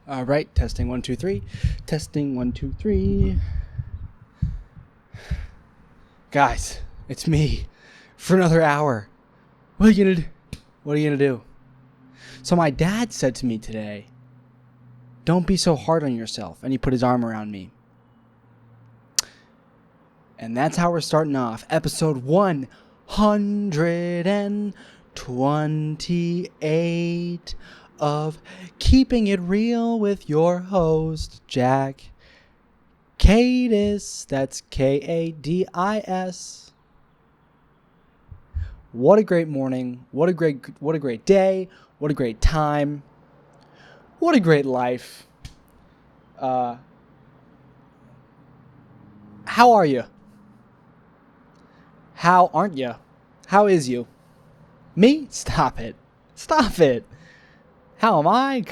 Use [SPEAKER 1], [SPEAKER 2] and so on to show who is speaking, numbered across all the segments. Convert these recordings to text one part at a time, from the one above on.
[SPEAKER 1] All right, testing 1 2 3. Testing 1 2 3. Guys, it's me for another hour. What are you gonna do? What are you gonna do? So my dad said to me today, "Don't be so hard on yourself," and he put his arm around me. And that's how we're starting off episode 128 of Keeping It Real with your host, Jack Kadis. That's Kadis. What a great morning. What a great day. What a great time. What a great life. How are you? How aren't you? How is you? Me? Stop it. Stop it. How am I?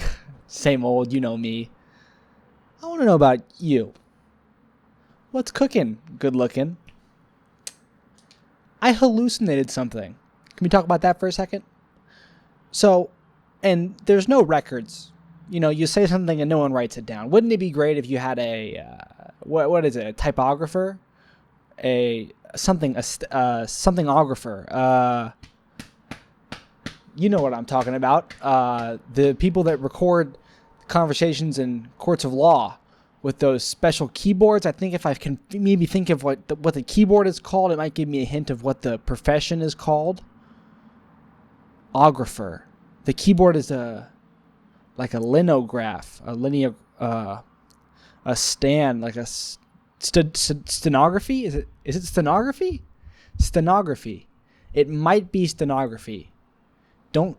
[SPEAKER 1] Same old, you know me. I want to know about you. What's cooking? Good looking. I hallucinated something. Can we talk about that for a second? So, and there's no records. You know, you say something and no one writes it down. Wouldn't it be great if you had a, what is it, a typographer? Somethingographer. You know what I'm talking about. The people that record conversations in courts of law with those special keyboards. I think if I can maybe think of what the keyboard is called, it might give me a hint of what the profession is called. Ographer. The keyboard is like a linograph, a stand, like a stenography. Is it stenography? Stenography. It might be stenography. Can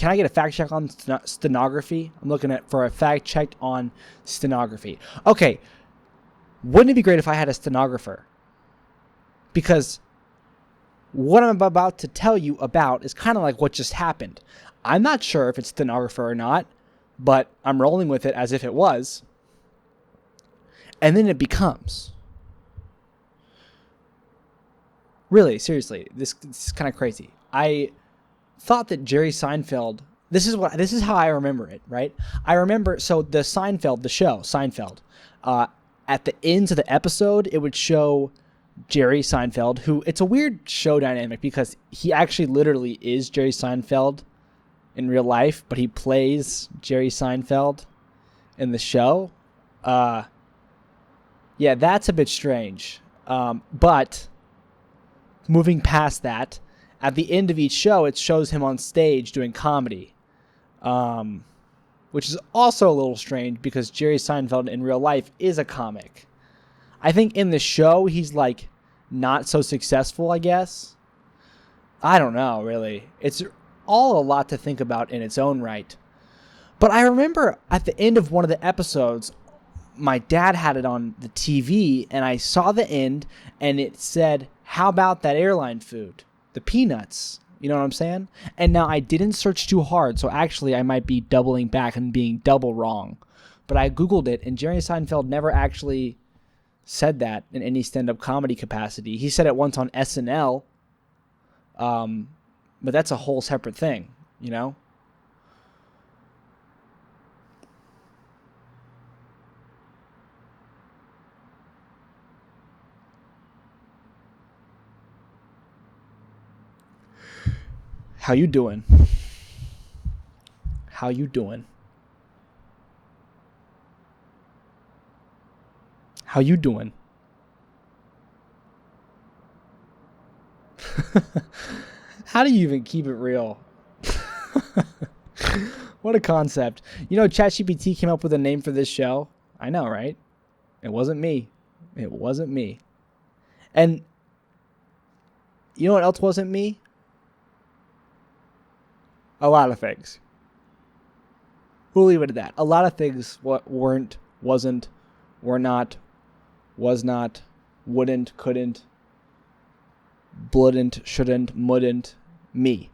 [SPEAKER 1] I get a fact check on stenography? I'm looking for a fact check on stenography. Okay. Wouldn't it be great if I had a stenographer? Because what I'm about to tell you about is kind of like what just happened. I'm not sure if it's stenographer or not, but I'm rolling with it as if it was. And then it becomes. Really, seriously, this is kind of crazy. I thought that Jerry Seinfeld, this is how I remember it, right? I remember, so the show Seinfeld, at the ends of the episode, it would show Jerry Seinfeld, who, it's a weird show dynamic because he actually literally is Jerry Seinfeld in real life, but he plays Jerry Seinfeld in the show. Yeah, that's a bit strange. But moving past that, at the end of each show, it shows him on stage doing comedy, which is also a little strange because Jerry Seinfeld in real life is a comic. I think in the show, he's like not so successful, I guess. I don't know, really. It's all a lot to think about in its own right. But I remember at the end of one of the episodes, my dad had it on the TV, and I saw the end, and it said, "How about that airline food? The peanuts." You know what I'm saying? And now I didn't search too hard, so actually I might be doubling back and being double wrong. But I Googled it, and Jerry Seinfeld never actually said that in any stand-up comedy capacity. He said it once on SNL, but that's a whole separate thing, you know? How you doing? How you doing? How you doing? How do you even keep it real? What a concept. You know, ChatGPT came up with a name for this show. I know, right? It wasn't me. It wasn't me. And you know what else wasn't me? A lot of things. We'll leave it at that. A lot of things weren't, wasn't, were not, was not, wouldn't, couldn't, blouldn't, shouldn't, mouldn't, me.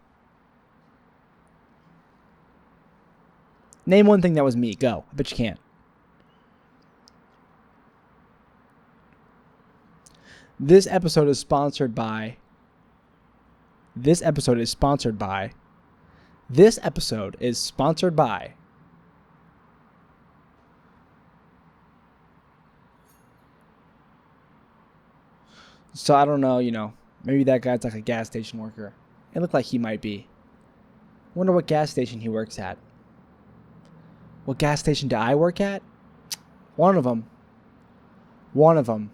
[SPEAKER 1] Name one thing that was me. Go. I bet you can't. This episode is sponsored by This episode is sponsored by So I don't know, maybe that guy's like a gas station worker. It looked like he might be. Wonder what gas station he works at. What gas station do I work at? One of them. One of them.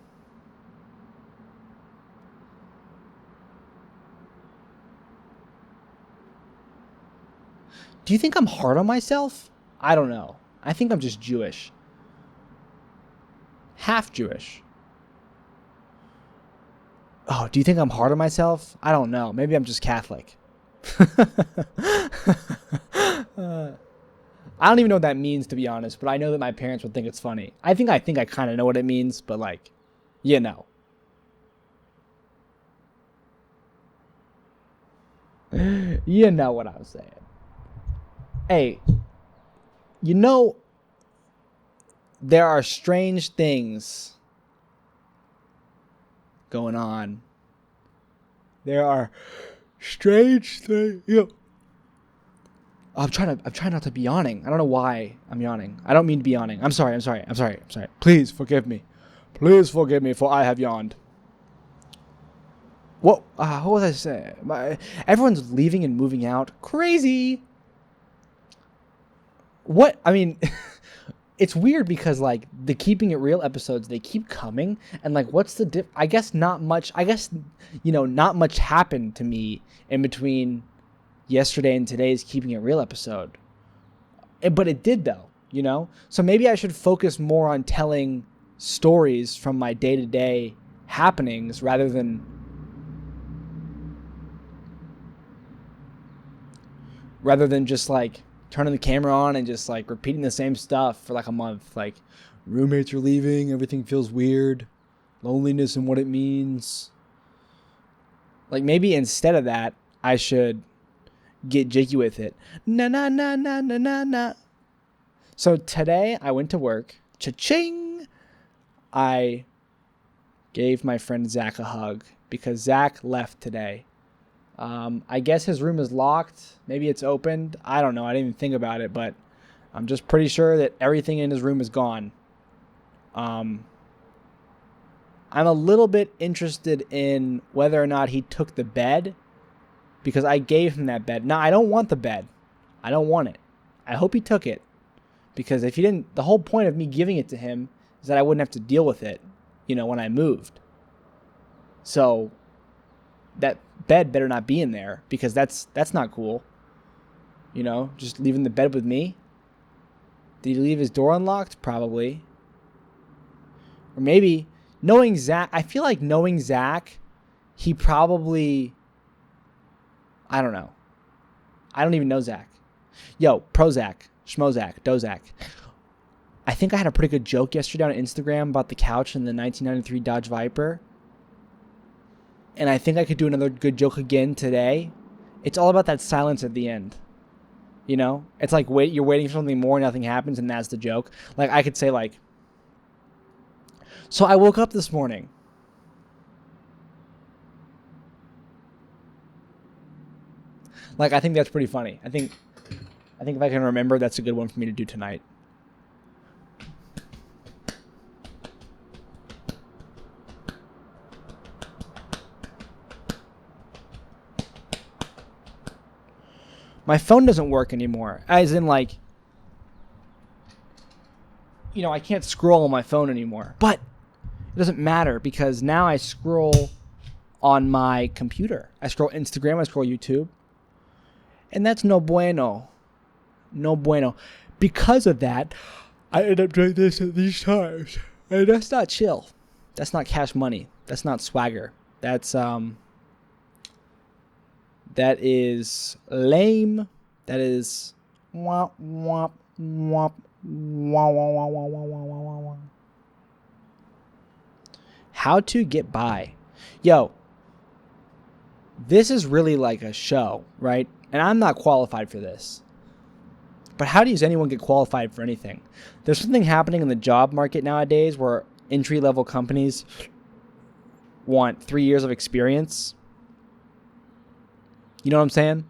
[SPEAKER 1] Do you think I'm hard on myself? I don't know. I think I'm just Jewish. Half Jewish. Oh, do you think I'm hard on myself? I don't know. Maybe I'm just Catholic. I don't even know what that means, to be honest, but I know that my parents would think it's funny. I think I kind of know what it means, but like, you know. You know what I'm saying. Hey, there are strange things going on. There are strange things. I'm trying not to be yawning. I don't know why I'm yawning. I don't mean to be yawning. I'm sorry. Please forgive me. Please forgive me, for I have yawned. What was I saying? Everyone's leaving and moving out. Crazy. What? I mean, it's weird because like the Keeping It Real episodes, they keep coming, and like, what's the I guess not much. I guess not much happened to me in between yesterday and today's Keeping It Real episode, but it did though. So maybe I should focus more on telling stories from my day-to-day happenings rather than just like turning the camera on and just like repeating the same stuff for like a month. Like, roommates are leaving, everything feels weird, loneliness and what it means. Like, maybe instead of that, I should get jiggy with it. Na. So today I went to work. Cha-ching! I gave my friend Zach a hug because Zach left today. I guess his room is locked. Maybe it's opened. I don't know. I didn't even think about it, but I'm just pretty sure that everything in his room is gone. I'm a little bit interested in whether or not he took the bed, because I gave him that bed. Now, I don't want the bed. I don't want it. I hope he took it, because if he didn't, the whole point of me giving it to him is that I wouldn't have to deal with it, when I moved. So that bed better not be in there, because that's not cool. Just leaving the bed with me. Did he leave his door unlocked? Probably. Or maybe, knowing Zach, I feel like knowing Zach, he probably, I don't know. I don't even know Zach. Yo, Prozac, Schmozac, Dozac. I think I had a pretty good joke yesterday on Instagram about the couch in the 1993 Dodge Viper. And I think I could do another good joke again today. It's all about that silence at the end. It's like you're waiting for something more, nothing happens, and that's the joke. Like, I could say like, so I woke up this morning. Like, I think that's pretty funny. I think if I can remember, that's a good one for me to do tonight. My phone doesn't work anymore. As in, like, I can't scroll on my phone anymore. But it doesn't matter, because now I scroll on my computer. I scroll Instagram, I scroll YouTube. And that's no bueno. No bueno. Because of that, I end up doing this at these times. And that's not chill. That's not cash money. That's not swagger. That is lame. That is womp, womp, womp, womp, womp, womp, womp. How to get by. Yo, this is really like a show, right? And I'm not qualified for this. But how does anyone get qualified for anything? There's something happening in the job market nowadays where entry-level companies want 3 years of experience. You know what I'm saying?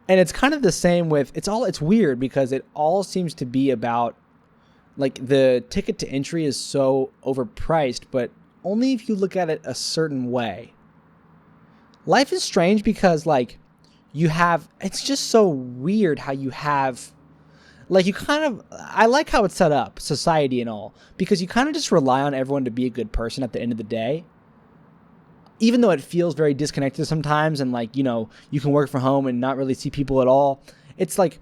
[SPEAKER 1] And it's kind of the same with, it's weird because it all seems to be about, like, the ticket to entry is so overpriced, but only if you look at it a certain way. Life is strange because, like, it's just so weird how you have, like, I like how it's set up, society and all, because you kind of just rely on everyone to be a good person at the end of the day. Even though it feels very disconnected sometimes, and, like, you can work from home and not really see people at all. It's like,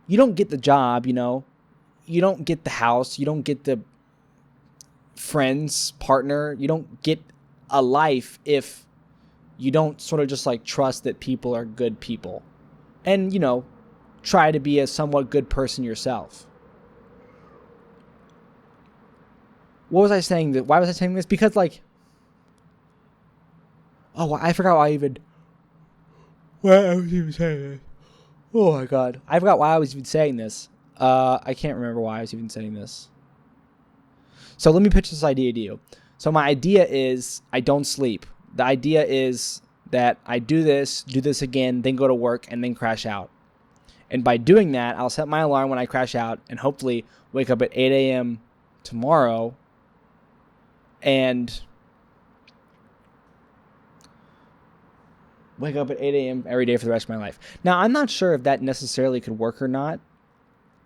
[SPEAKER 1] you don't get the job, you don't get the house, you don't get the friends, partner, you don't get a life if you don't sort of just, like, trust that people are good people and, try to be a somewhat good person yourself. Why was I saying this? Because, like, I forgot why I was even saying this. Oh my God. I forgot why I was even saying this. I can't remember why I was even saying this. So let me pitch this idea to you. So my idea is I don't sleep. The idea is that I do this again, then go to work, and then crash out. And by doing that, I'll set my alarm when I crash out and hopefully wake up at 8 a.m. tomorrow and wake up at 8 a.m. every day for the rest of my life. Now, I'm not sure if that necessarily could work or not,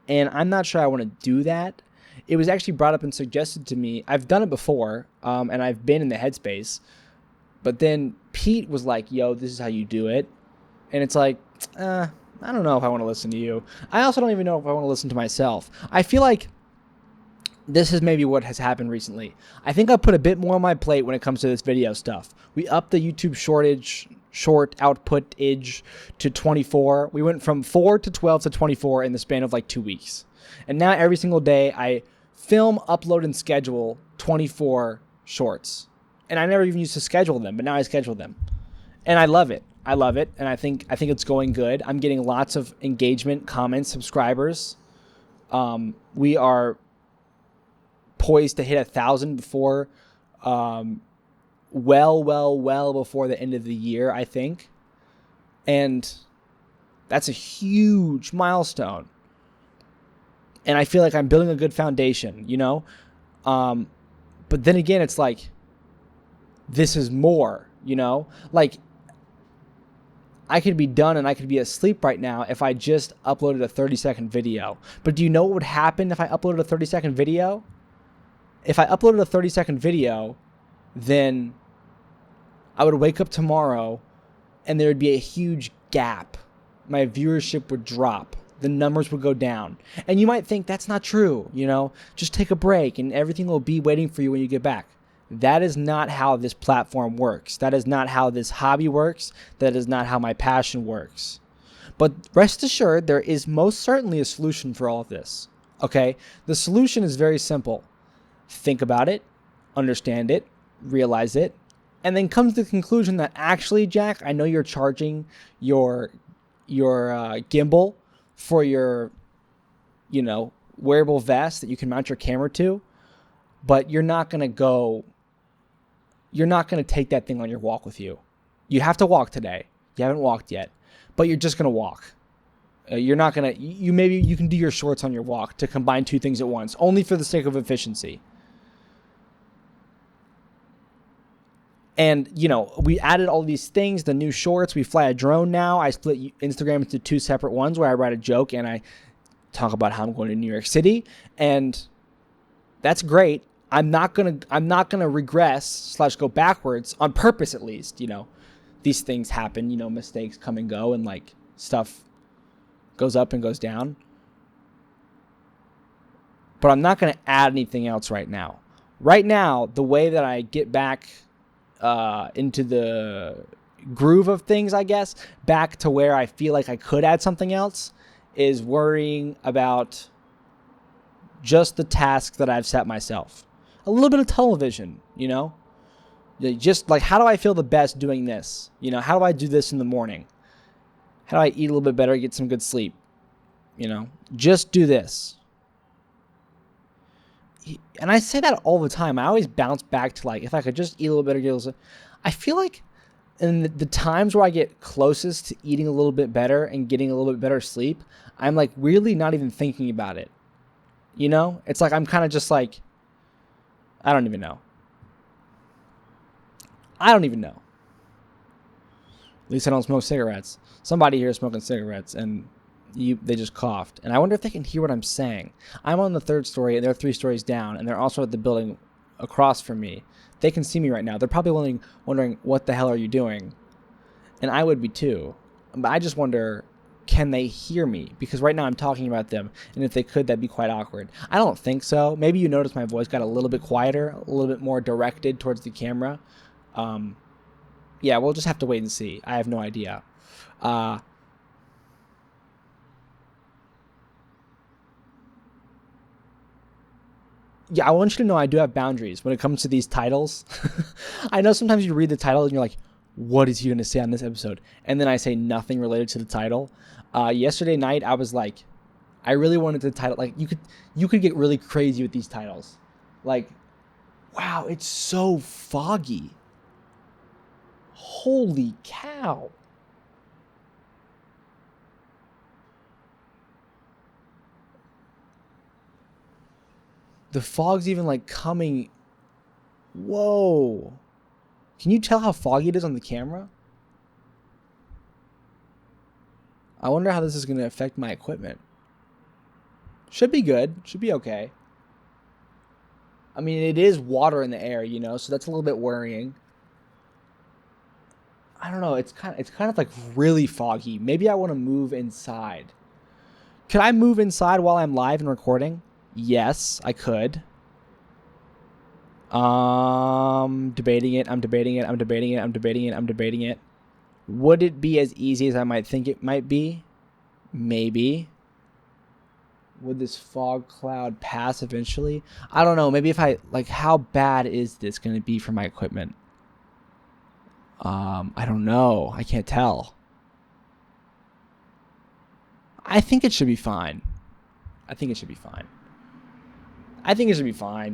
[SPEAKER 1] and I'm not sure I want to do that. It was actually brought up and suggested to me. I've done it before, and I've been in the headspace, but then Pete was like, yo, this is how you do it. And it's like, I don't know if I want to listen to you. I also don't even know if I want to listen to myself. I feel like this is maybe what has happened recently. I think I put a bit more on my plate when it comes to this video stuff. We upped the YouTube short output-age to 24. We went from 4 to 12 to 24 in the span of like 2 weeks. And now every single day I film, upload, and schedule 24 shorts. And I never even used to schedule them, but now I schedule them. And I love it. And I think it's going good. I'm getting lots of engagement, comments, subscribers. We are poised to hit 1,000 before, well before the end of the year, I think. And that's a huge milestone. And I feel like I'm building a good foundation, But then again, it's like, this is more, Like, I could be done and I could be asleep right now if I just uploaded a 30-second video. But do you know what would happen if I uploaded a 30-second video? If I uploaded a 30-second video, then I would wake up tomorrow and there would be a huge gap. My viewership would drop. The numbers would go down. And you might think that's not true, Just take a break and everything will be waiting for you when you get back. That is not how this platform works. That is not how this hobby works. That is not how my passion works. But rest assured, there is most certainly a solution for all of this. Okay? The solution is very simple. Think about it, understand it, realize it, and then come to the conclusion that actually, Jack, I know you're charging your gimbal for your, wearable vest that you can mount your camera to, but you're not going to take that thing on your walk with you. You have to walk today. You haven't walked yet, but you're just going to walk. You're not going to, maybe you can do your shorts on your walk to combine two things at once, only for the sake of efficiency. And, we added all these things, the new shorts. We fly a drone now. I split Instagram into two separate ones where I write a joke and I talk about how I'm going to New York City. And that's great. I'm not gonna regress / go backwards on purpose, at least. These things happen. Mistakes come and go, and like stuff goes up and goes down. But I'm not gonna add anything else right now. Right now, the way that I get back into the groove of things, I guess, back to where I feel like I could add something else, is worrying about just the tasks that I've set myself. A little bit of tunnel vision, just like, how do I feel the best doing this? How do I do this in the morning? How do I eat a little bit better, get some good sleep? Just do this. And I say that all the time. I always bounce back to, like, if I could just eat a little better, I feel like in the times where I get closest to eating a little bit better and getting a little bit better sleep, I'm like really not even thinking about it. It's like I'm kind of just like, I don't even know. I don't even know. At least I don't smoke cigarettes. Somebody here is smoking cigarettes, and they just coughed. And I wonder if they can hear what I'm saying. I'm on the 3rd story, and they're 3 stories down, and they're also at the building across from me. They can see me right now. They're probably wondering, what the hell are you doing? And I would be too. But I just wonder, can they hear me? Because right now I'm talking about them, and if they could, that'd be quite awkward. I don't think so. Maybe you notice my voice got a little bit quieter, a little bit more directed towards the camera. Yeah, we'll just have to wait and see. I have no idea. Yeah, I want you to know I do have boundaries when it comes to these titles. I know sometimes you read the title and you're like, what is he going to say on this episode? And then I say nothing related to the title. Yesterday night, I was like, I really wanted the title. Like, you could get really crazy with these titles. Like, wow, it's so foggy. Holy cow. The fog's even like coming. Whoa. Can you tell how foggy it is on the camera? I wonder how this is going to affect my equipment. Should be good. Should be okay. I mean, it is water in the air, you know, so that's a little bit worrying. I don't know. It's kind of like really foggy. Maybe I want to move inside. Could I move inside while I'm live and recording? Yes, I could. Debating it. Would it be as easy as I might think it might be? Maybe. Would this fog cloud pass eventually? I don't know. Maybe if I, like, how bad is this going to be for my equipment? I don't know. I can't tell. I think it should be fine.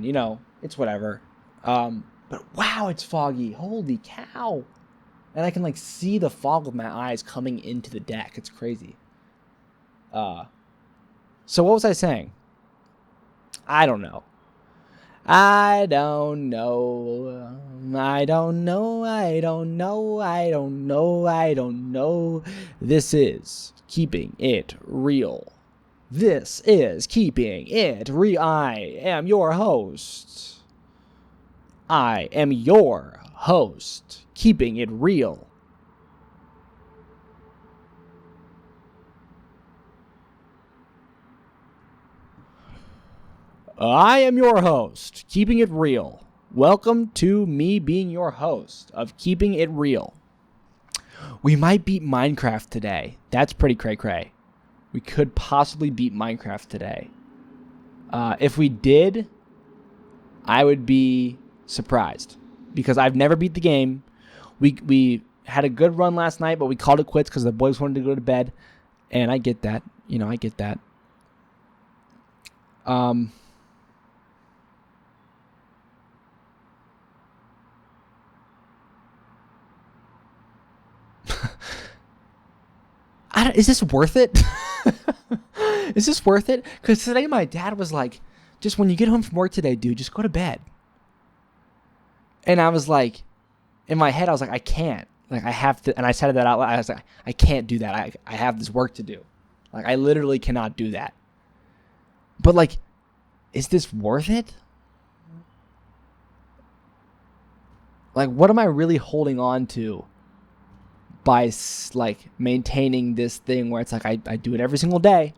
[SPEAKER 1] You know, it's whatever. But wow, it's foggy. Holy cow. And I can like see the fog with my eyes coming into the deck. It's crazy. So what was I saying? I don't know. This is keeping it real. I am your host. Keeping it real. I am your host, Keeping It Real. Welcome to me being your host of Keeping It Real. We might beat Minecraft today. That's pretty cray-cray. We could possibly beat Minecraft today. If we did, I would be surprised. Because I've never beat the game. We had a good run last night, but we called it quits because the boys wanted to go to bed. And I get that. I get that. Is this worth it? Is this worth it? Because today my dad was like, just when you get home from work today, dude, just go to bed. And I was like, in my head, I was like, I can't. Like, I have to. And I said that out loud. I was like, I can't do that. I have this work to do. Like, I literally cannot do that. But, like, is this worth it? Like, what am I really holding on to by, like, maintaining this thing where it's like I do it every single day?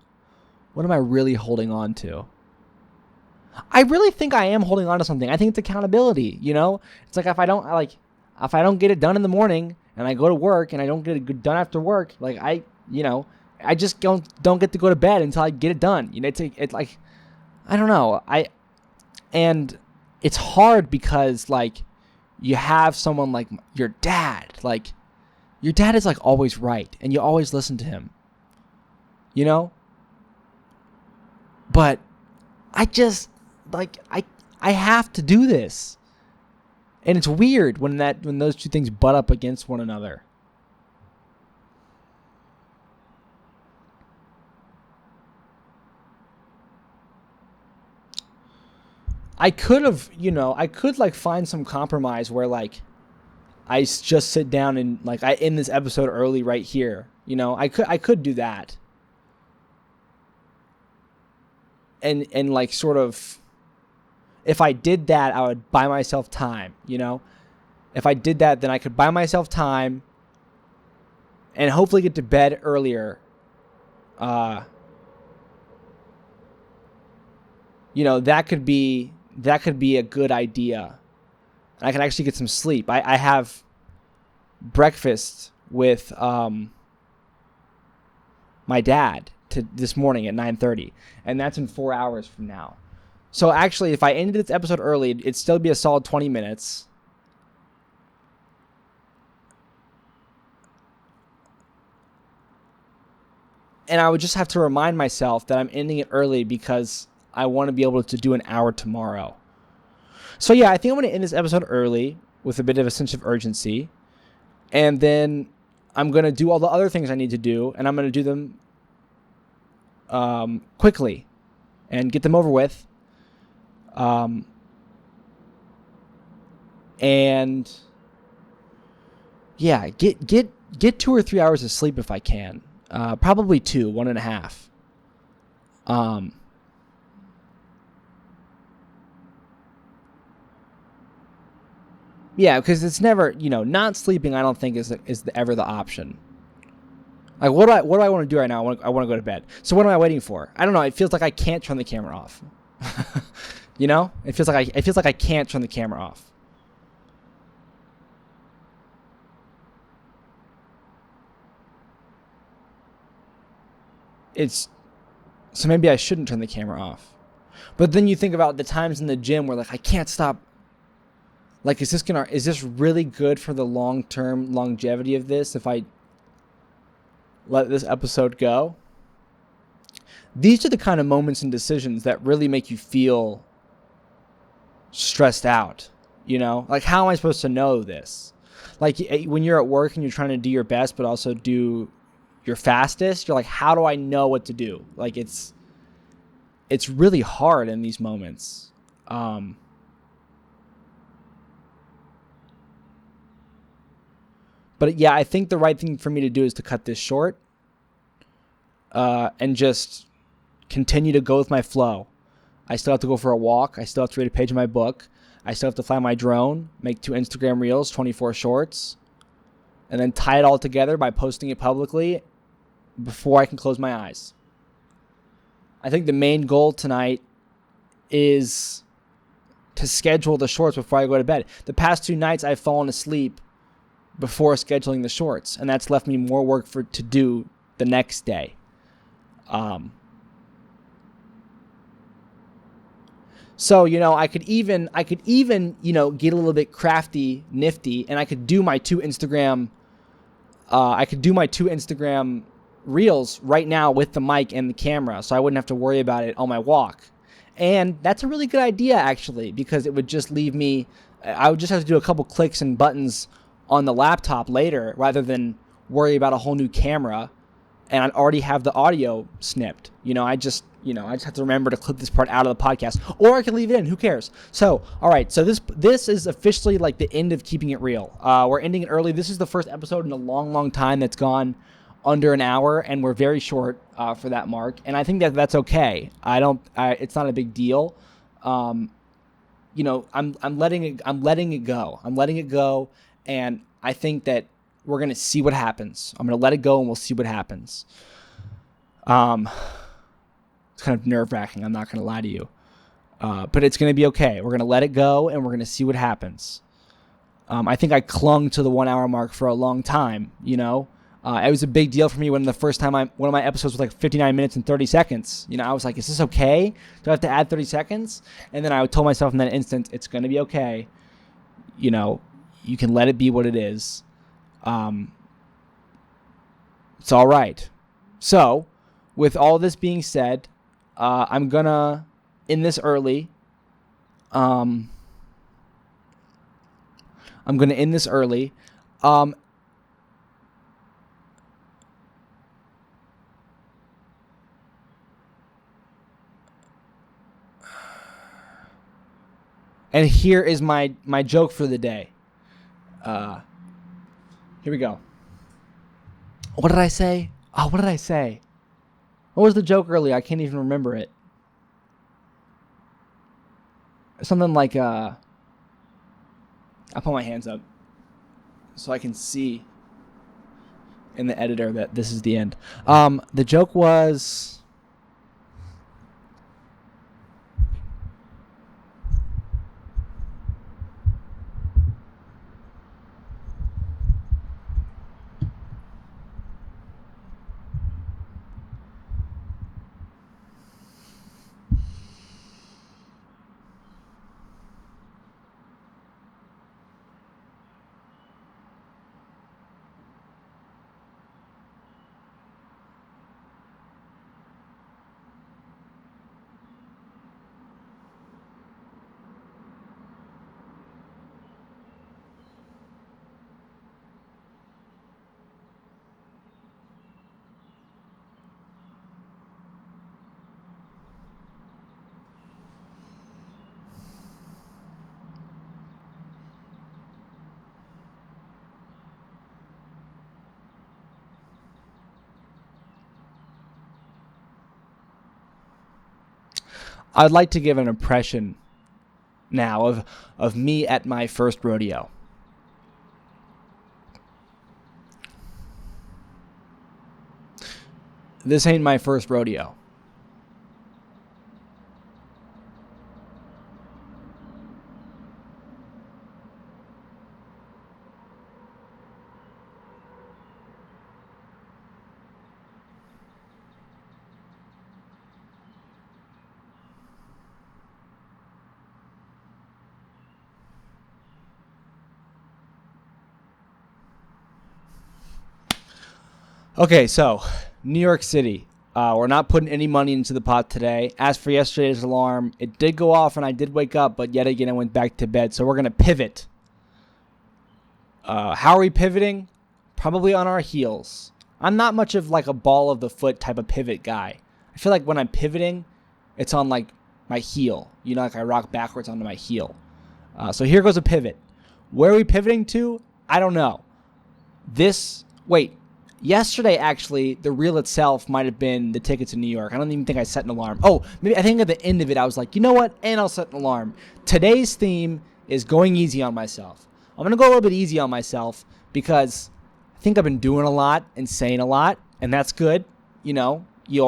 [SPEAKER 1] What am I really holding on to? I really think I am holding on to something. I think it's accountability, you know? It's like if I don't get it done in the morning and I go to work and I don't get it done after work, like I just don't get to go to bed until I get it done. You know, it's like I don't know. And it's hard because like you have someone like your dad. Like your dad is like always right and you always listen to him. You know? But I just like I have to do this. And it's weird when those two things butt up against one another. I could like find some compromise where like just sit down and like I end this episode early right here. You know, I could do that. And like sort of, if I did that, I would buy myself time, you know? If I did that, then I could buy myself time and hopefully get to bed earlier. You know, that could be a good idea. And I can actually get some sleep. I have breakfast with my dad this morning at 9:30, and that's in 4 hours from now. So actually, if I ended this episode early, it'd still be a solid 20 minutes. And I would just have to remind myself that I'm ending it early because I want to be able to do an hour tomorrow. So yeah, I think I'm going to end this episode early with a bit of a sense of urgency. And then I'm going to do all the other things I need to do, and I'm going to do them quickly and get them over with. And yeah, get 2 or 3 hours of sleep if I can. Probably 2, 1.5. Yeah, because it's never, not sleeping. I don't think is ever the option. Like, what do I want to do right now? I want to go to bed. So what am I waiting for? I don't know. It feels like I can't turn the camera off. It feels like I can't turn the camera off. So maybe I shouldn't turn the camera off. But then you think about the times in the gym where like I can't stop. Like, is this really good for the long-term longevity of this if I let this episode go? These are the kind of moments and decisions that really make you feel stressed out, Like, how am I supposed to know this? Like, when you're at work and you're trying to do your best but also do your fastest, you're like, how do I know what to do? Like, it's really hard in these moments. But yeah, I think the right thing for me to do is to cut this short and just continue to go with my flow. I still have to go for a walk. I still have to read a page of my book. I still have to fly my drone, make 2 Instagram reels, 24 shorts, and then tie it all together by posting it publicly before I can close my eyes. I think the main goal tonight is to schedule the shorts before I go to bed. The past 2 nights I've fallen asleep before scheduling the shorts, and that's left me more work to do the next day. So, I could even, get a little bit crafty, nifty, and I could do my 2 Instagram reels right now with the mic and the camera, so I wouldn't have to worry about it on my walk. And that's a really good idea, actually, because it would just leave me, I would just have to do a couple clicks and buttons on the laptop later rather than worry about a whole new camera, and I'd already have the audio snipped. I just have to remember to clip this part out of the podcast, or I can leave it in. Who cares? So, all right. So this is officially like the end of Keeping It Real. We're ending it early. This is the first episode in a long, long time that's gone under an hour, and we're very short for that mark. And I think that's okay. It's not a big deal. I'm letting it go. I'm letting it go. And I think that we're going to see what happens. I'm going to let it go and we'll see what happens. It's kind of nerve-wracking. I'm not going to lie to you. But it's going to be okay. We're going to let it go and we're going to see what happens. I think I clung to the 1 hour mark for a long time, It was a big deal for me when the first time one of my episodes was like 59 minutes and 30 seconds. I was like, is this okay? Do I have to add 30 seconds? And then I told myself in that instant, it's going to be okay. You can let it be what it is. It's all right. So, with all this being said, I'm going to end this early. I'm going to end this early. And here is my joke for the day. Here we go. What did I say? Oh, what did I say? What was the joke earlier? I can't even remember it. Something like, I'll put my hands up so I can see in the editor that this is the end. The joke was... I'd like to give an impression now of me at my first rodeo. This ain't my first rodeo. Okay, so New York City. We're not putting any money into the pot today. As for yesterday's alarm, it did go off and I did wake up, but yet again I went back to bed. So we're going to pivot. How are we pivoting? Probably on our heels. I'm not much of like a ball of the foot type of pivot guy. I feel like when I'm pivoting, it's on like my heel. You know, like I rock backwards onto my heel. So here goes a pivot. Where are we pivoting to? I don't know. Yesterday, actually, the reel itself might have been the ticket to New York. I don't even think I set an alarm. Oh, maybe I think at the end of it, I was like, you know what? And I'll set an alarm. Today's theme is going easy on myself. I'm going to go a little bit easy on myself because I think I've been doing a lot and saying a lot, and that's good. You know, you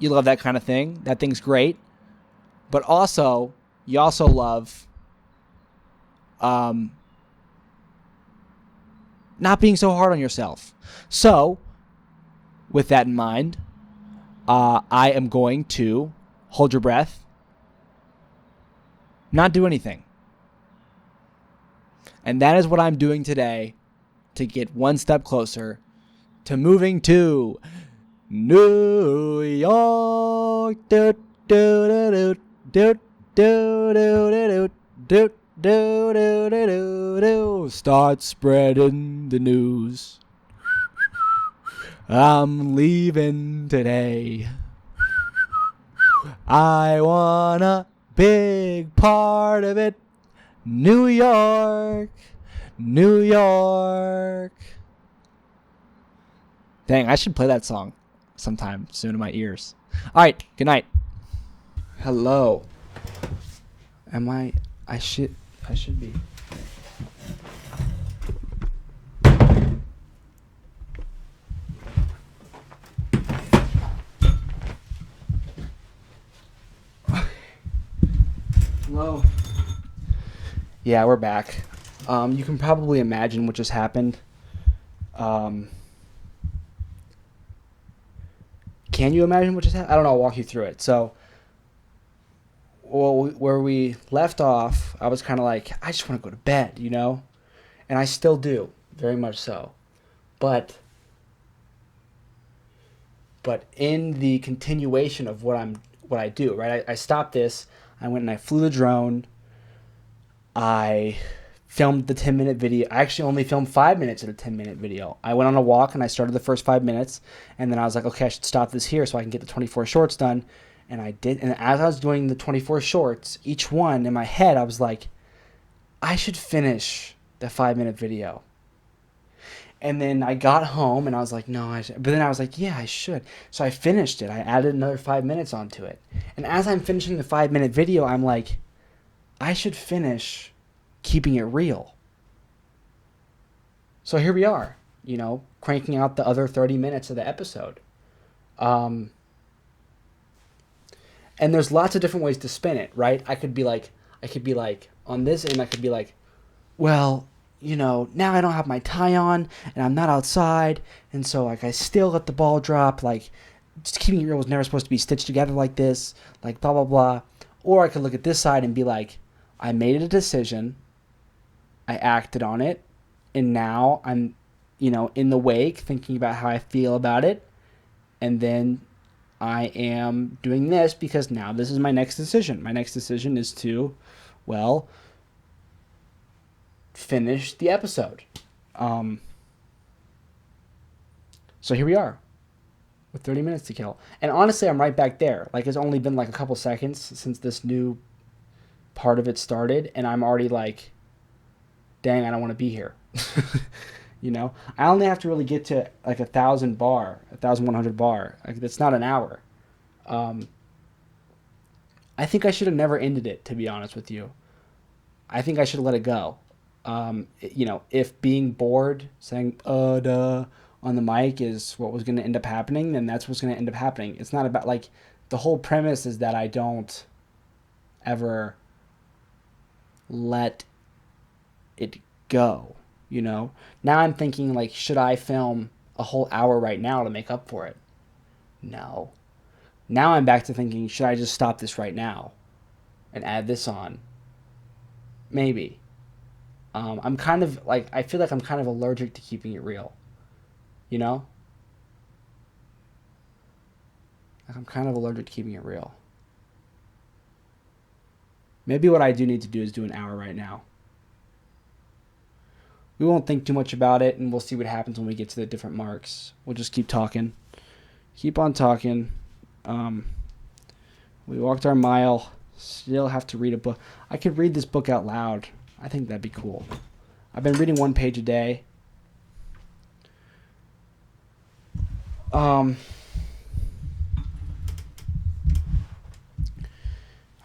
[SPEAKER 1] love that kind of thing. That thing's great. But also, you also love not being so hard on yourself. So, with that in mind, I am going to hold your breath, not do anything. And that is what I'm doing today to get one step closer to moving to New York. Do, do, do, do, do, do, do, do. Start spreading the news. I'm leaving today. I want a big part of it. New York, New York. Dang, I should play that song sometime soon in my ears. All right, good night. Hello. I should be. Hello. Yeah, we're back. You can probably imagine what just happened. Can you imagine what just happened? I don't know. I'll walk you through it. So, where we left off, I was kind of like, I just want to go to bed, you know? And I still do, very much so. But in the continuation of what I do, right? I stopped this. I went and I flew the drone. I filmed the 10-minute video. I actually only filmed 5 minutes of a 10-minute video. I went on a walk and I started the first 5 minutes. And then I was like, okay, I should stop this here so I can get the 24 shorts done. And I did. And as I was doing the 24 shorts, each one in my head, I was like, I should finish the 5-minute video.
[SPEAKER 2] And then I got home and I was like, no, I should. But then I was like, yeah, I should. So I finished it. I added another 5 minutes onto it. And as I'm finishing the 5 minute video, I'm like, I should finish keeping it real. So here we are, cranking out the other 30 minutes of the episode. And there's lots of different ways to spin it, right? I could be like, on this end, I could be like, well, now I don't have my tie on and I'm not outside. And so, like, I still let the ball drop. Like, just keeping it real was never supposed to be stitched together like this. Like, blah, blah, blah. Or I could look at this side and be like, I made a decision. I acted on it. And now I'm, in the wake thinking about how I feel about it. And then I am doing this because now this is my next decision. My next decision is to, well, finish the episode. So here we are with 30 minutes to kill. And honestly, I'm right back there. Like, it's only been like a couple seconds since this new part of it started, and I'm already like, dang, I don't want to be here. I only have to really get to like 1,100 bar. Like, that's not an hour. I think I should have never ended it, to be honest with you. I think I should have let it go. If being bored, saying duh on the mic is what was going to end up happening, then that's what's going to end up happening. It's not about, like, the whole premise is that I don't ever let it go, Now I'm thinking, like, should I film a whole hour right now to make up for it? No. Now I'm back to thinking, should I just stop this right now and add this on? Maybe. I'm kind of like, I feel like I'm kind of allergic to keeping it real. Like, I'm kind of allergic to keeping it real. Maybe what I do need to do is do an hour right now. We won't think too much about it, and we'll see what happens when we get to the different marks. We'll just keep talking. Keep on talking. We walked our mile. Still have to read a book. I could read this book out loud. I think that'd be cool. I've been reading 1 page a day. I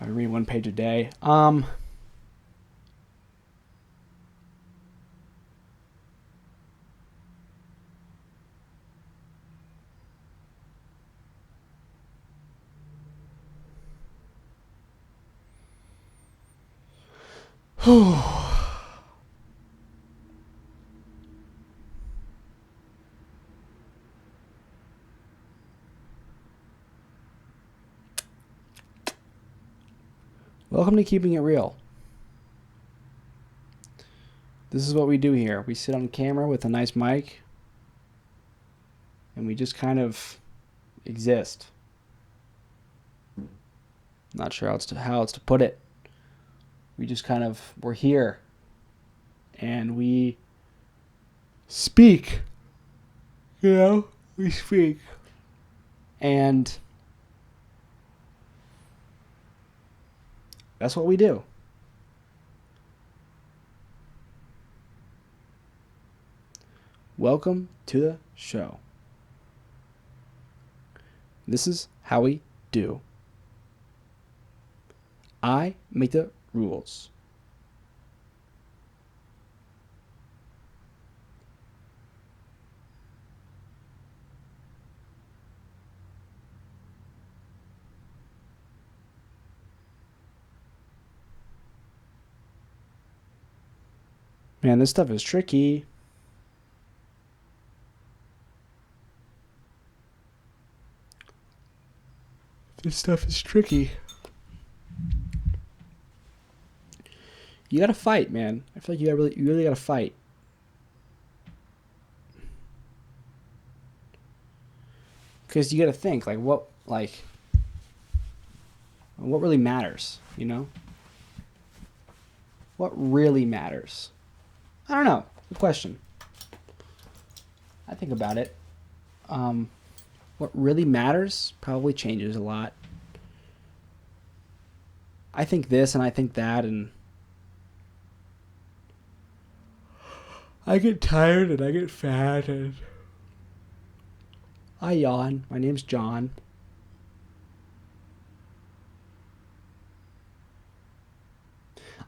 [SPEAKER 2] read 1 page a day. Welcome to Keeping It Real. This is what we do here. We sit on camera with a nice mic, and we just kind of exist. Not sure how else to put it. We're here, and we speak. We speak. And that's what we do. Welcome to the show. This is how we do. I make the rules. Man, this stuff is tricky. This stuff is tricky. You gotta fight, man. I feel like you really gotta fight. Because you gotta think, what really matters, What really matters? I don't know. Good question. I think about it. What really matters probably changes a lot. I think this and I think that, and I get tired and I get fat and I yawn. My name's John.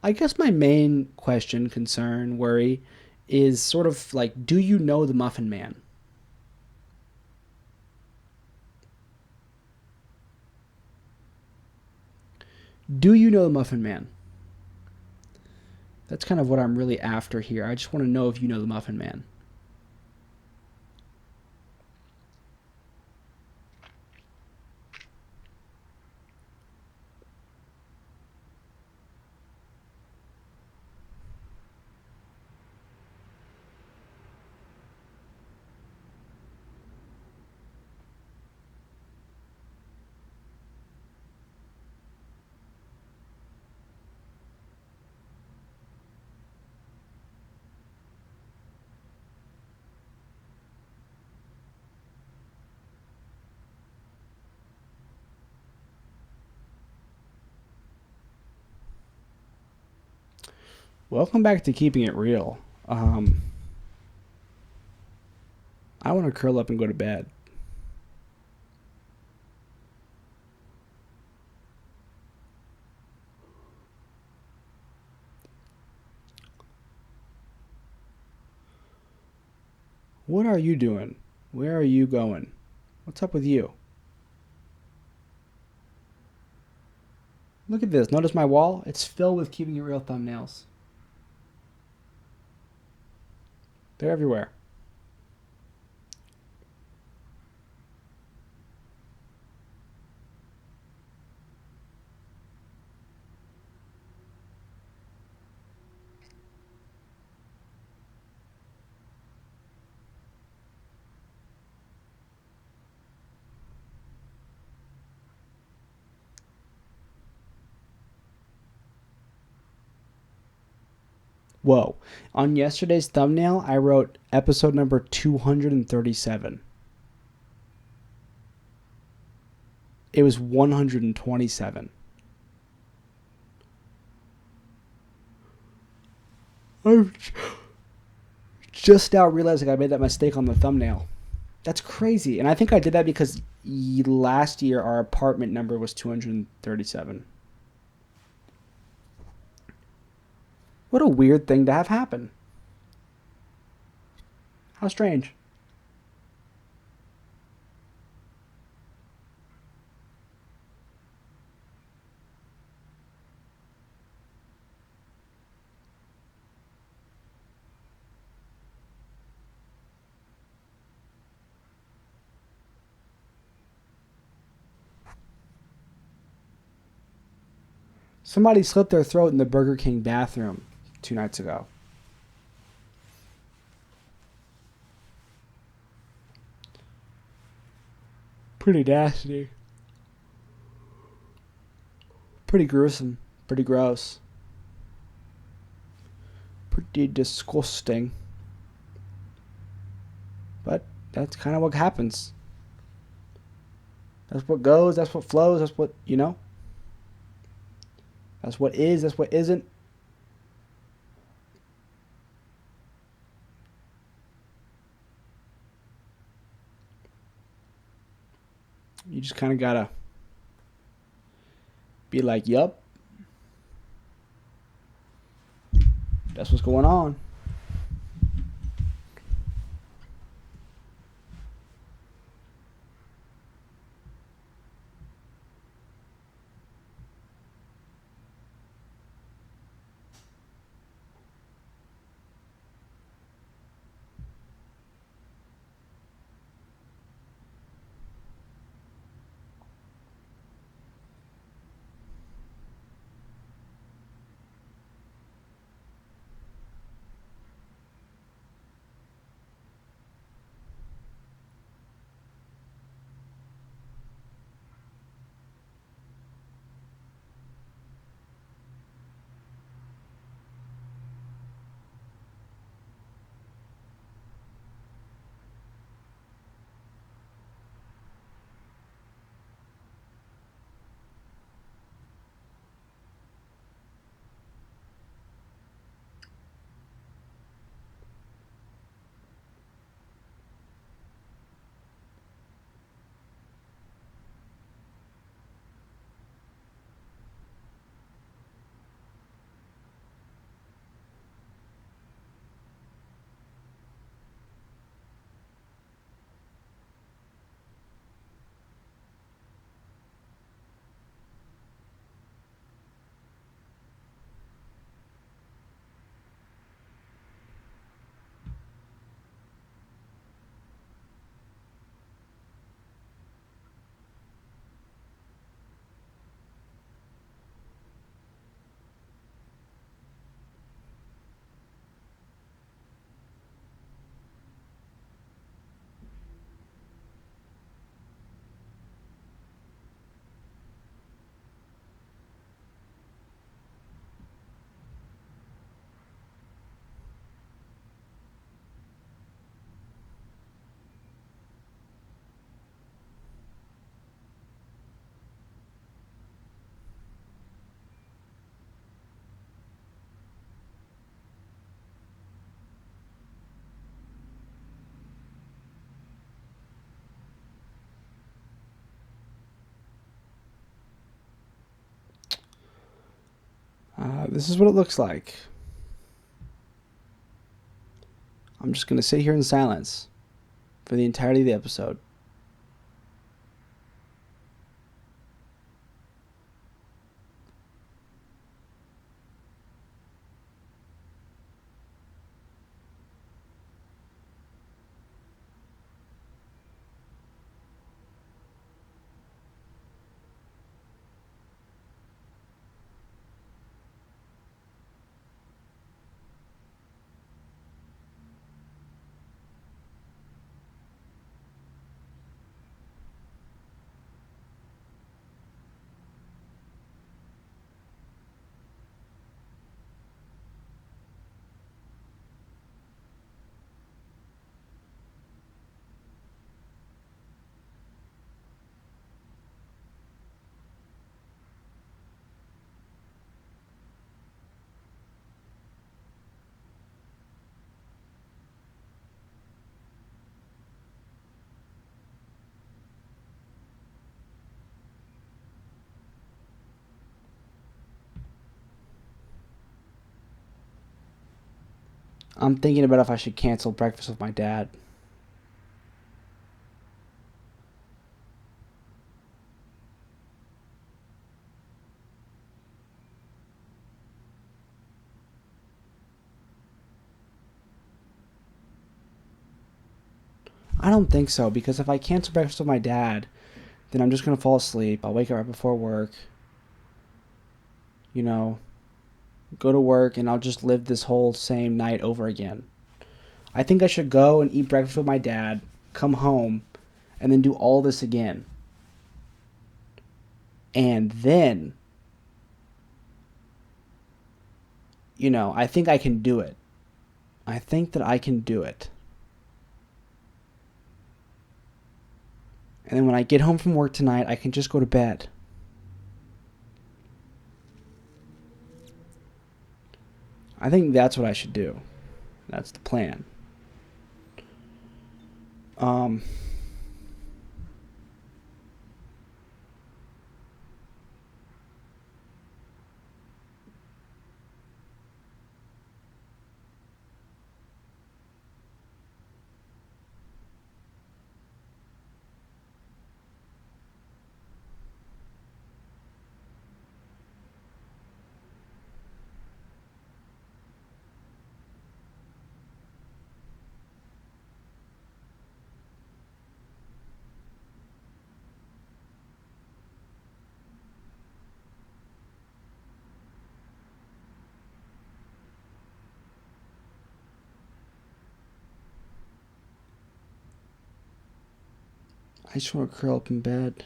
[SPEAKER 2] I guess my main question, concern, worry is sort of like, do you know the Muffin Man? Do you know the Muffin Man? That's kind of what I'm really after here. I just want to know if you know the Muffin Man. Welcome back to Keeping It Real. I want to curl up and go to bed. What are you doing? Where are you going? What's up with you? Look at this. Notice my wall? It's filled with Keeping It Real thumbnails. They're everywhere. Whoa. On yesterday's thumbnail, I wrote episode number 237. It was 127. I'm just now realizing I made that mistake on the thumbnail. That's crazy. And I think I did that because last year our apartment number was 237. What a weird thing to have happen. How strange. Somebody slit their throat in the Burger King bathroom 2 nights ago. Pretty nasty. Pretty gruesome. Pretty gross. Pretty disgusting. But that's kind of what happens. That's what goes, that's what flows, that's what, you know? That's what is, that's what isn't. You just kind of gotta be like, yup, that's what's going on. This is what it looks like. I'm just going to sit here in silence for the entirety of the episode. I'm thinking about if I should cancel breakfast with my dad. I don't think so, because if I cancel breakfast with my dad, then I'm just going to fall asleep. I'll wake up right before work. You know, go to work, and I'll just live this whole same night over again. I think I should go and eat breakfast with my dad, come home, and then do all this again. And then, I think I can do it. I think that I can do it. And then when I get home from work tonight, I can just go to bed. I think that's what I should do. That's the plan. I just want to curl up in bed.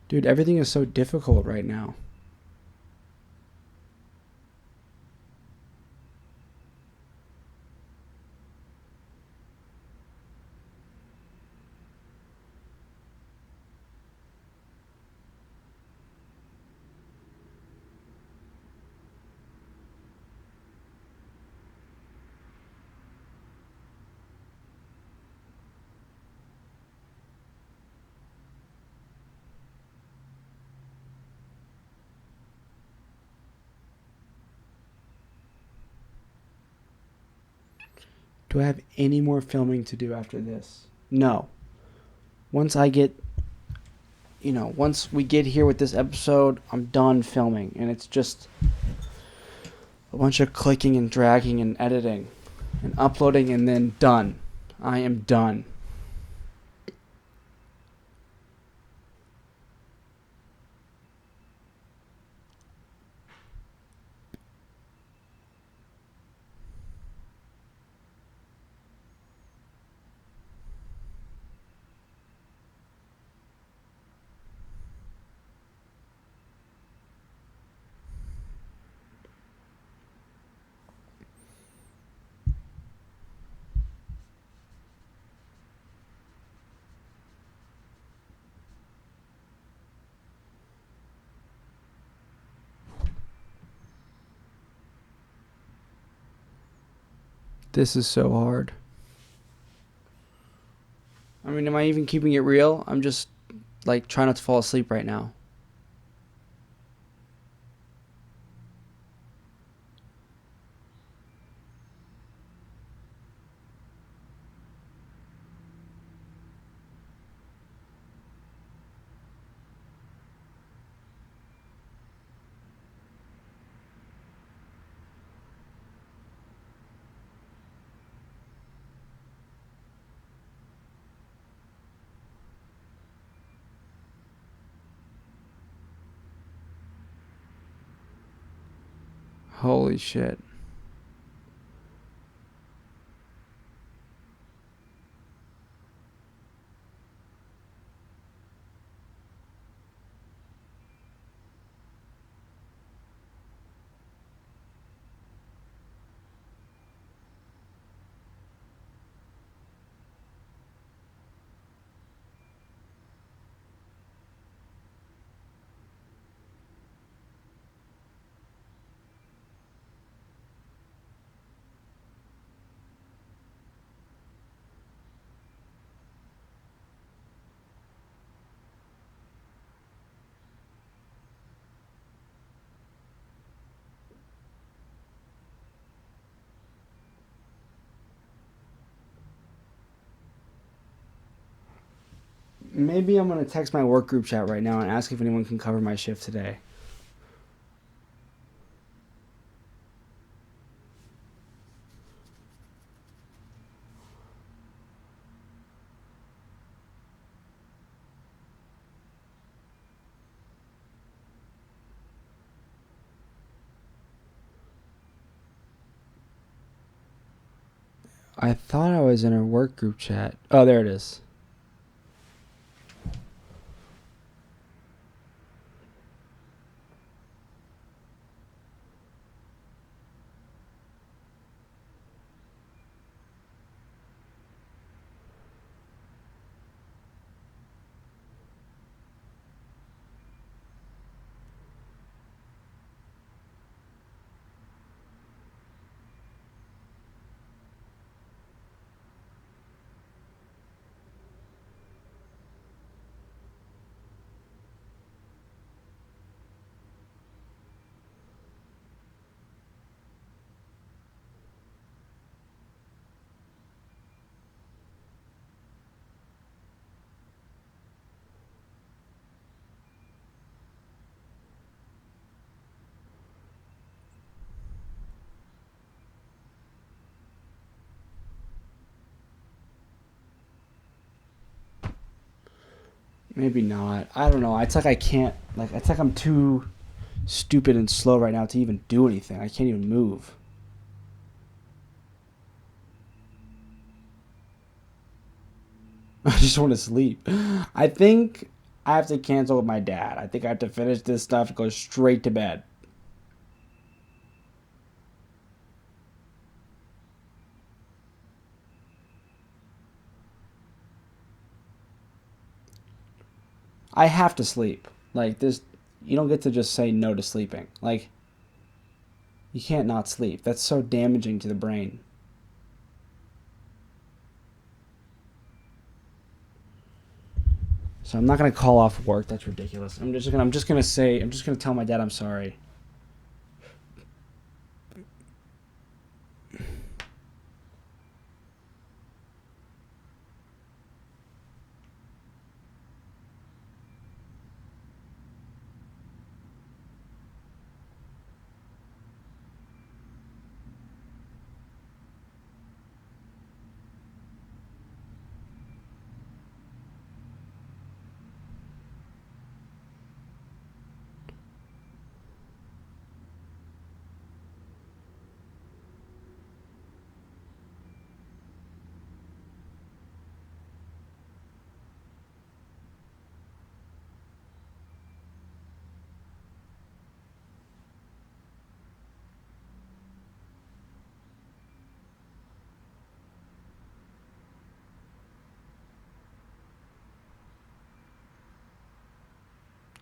[SPEAKER 2] Dude, everything is so difficult right now. Do I have any more filming to do after this? No. Once I get, once we get here with this episode, I'm done filming. And it's just a bunch of clicking and dragging and editing and uploading and then done. I am done. This is so hard. I mean, am I even keeping it real? I'm just, trying not to fall asleep right now. Holy shit. Maybe I'm going to text my work group chat right now and ask if anyone can cover my shift today. I thought I was in a work group chat. Oh, there it is. Maybe not. I don't know. It's like I can't. It's like I'm too stupid and slow right now to even do anything. I can't even move. I just want to sleep. I think I have to cancel with my dad. I think I have to finish this stuff and go straight to bed. I have to sleep. This, you don't get to just say no to sleeping. You can't not sleep. That's so damaging to the brain. So I'm not gonna call off work. That's ridiculous. I'm just gonna tell my dad I'm sorry.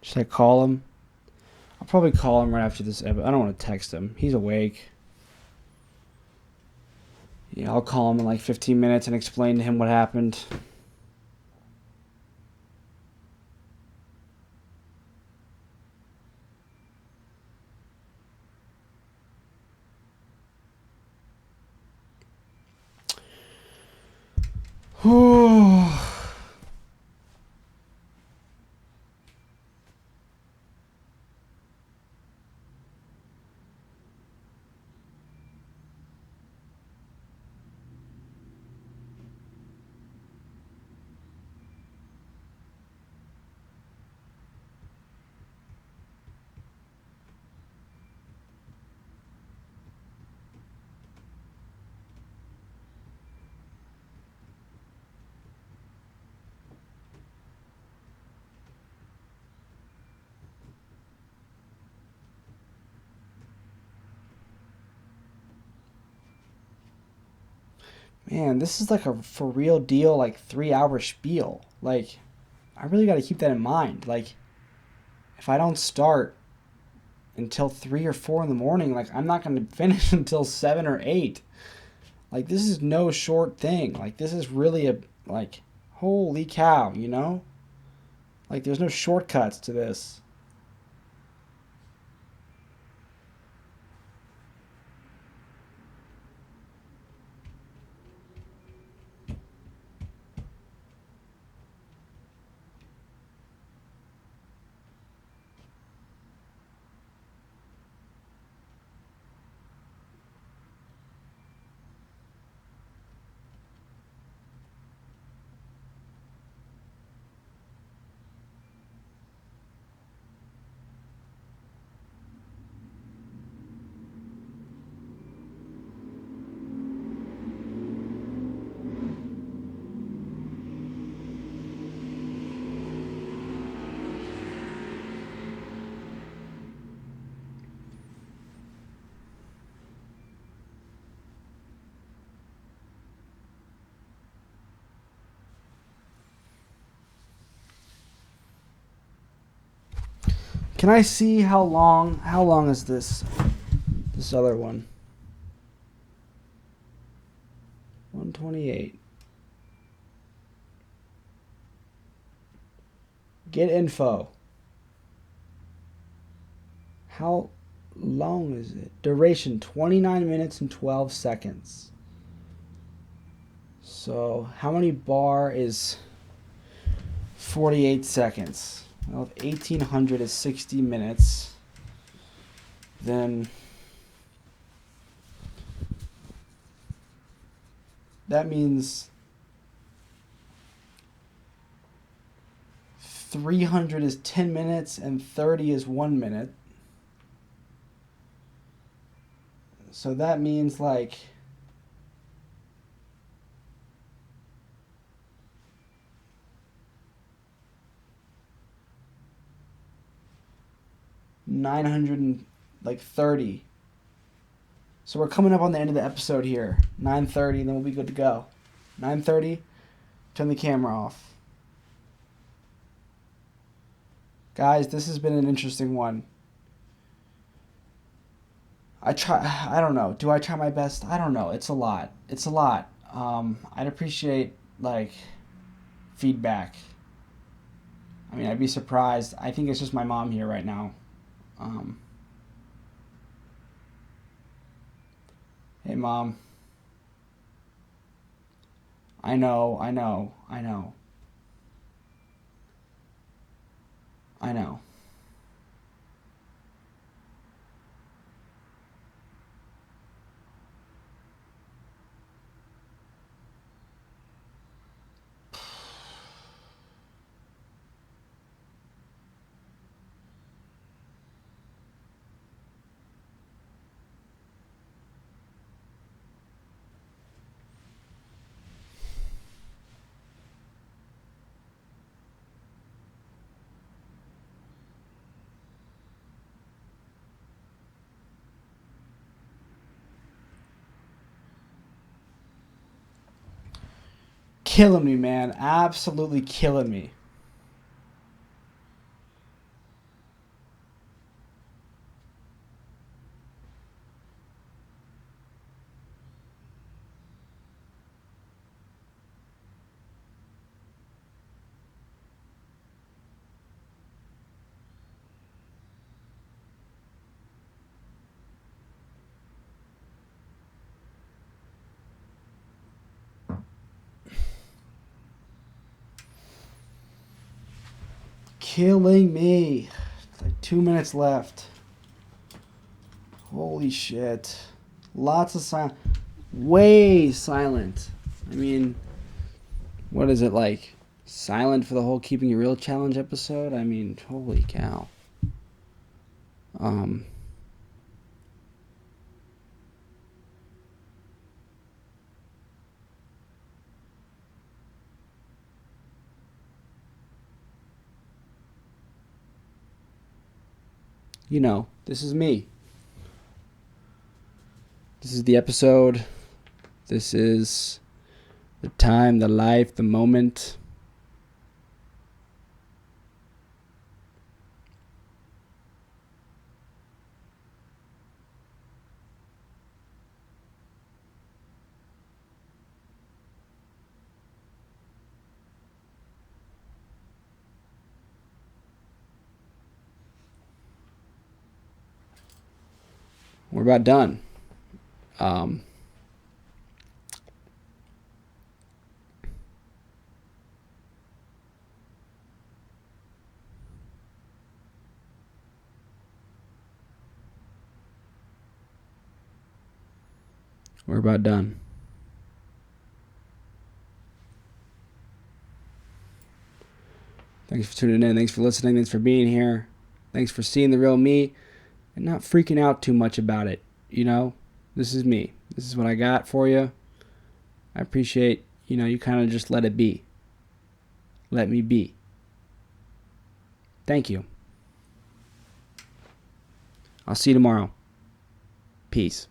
[SPEAKER 2] Should I call him? I'll probably call him right after this episode. I don't want to text him. He's awake. Yeah, I'll call him in like 15 minutes and explain to him what happened. Whew. Man, this is like a for real deal, like 3 hour spiel. Like, I really got to keep that in mind. Like, if I don't start until 3 or 4 in the morning, like, I'm not going to finish until 7 or 8. Like, this is no short thing. Like, this is really a, like, holy cow, you know? Like, there's no shortcuts to this. Can I see how long is this other one? 128. Get info. How long is it? Duration 29 minutes and 12 seconds. So, how many bar is 48 seconds? Well, if 1800 is 60 minutes, then that means 300 is 10 minutes and 30 is 1 minute. So that means like $930. So we're coming up on the end of the episode here. 9:30, and then we'll be good to go. 9:30, turn the camera off. Guys, this has been an interesting one. I don't know. Do I try my best? I don't know. It's a lot. I'd appreciate, like, feedback. I mean, I'd be surprised. I think it's just my mom here right now. Hey, Mom. I know. Killing me, man. Absolutely killing me. killing me. Like 2 minutes left. Holy shit. Lots of silence. Way silent. I mean, what is it like? Silent for the whole Keeping It Real challenge episode? I mean, holy cow. You know, this is me. This is the episode. This is the time, the life, the moment. We're about done. We're about done. Thanks for tuning in. Thanks for listening. Thanks for being here. Thanks for seeing the real me and not freaking out too much about it. You know, this is me. This is what I got for you. I appreciate, you kind of just let it be. Let me be. Thank you. I'll see you tomorrow. Peace.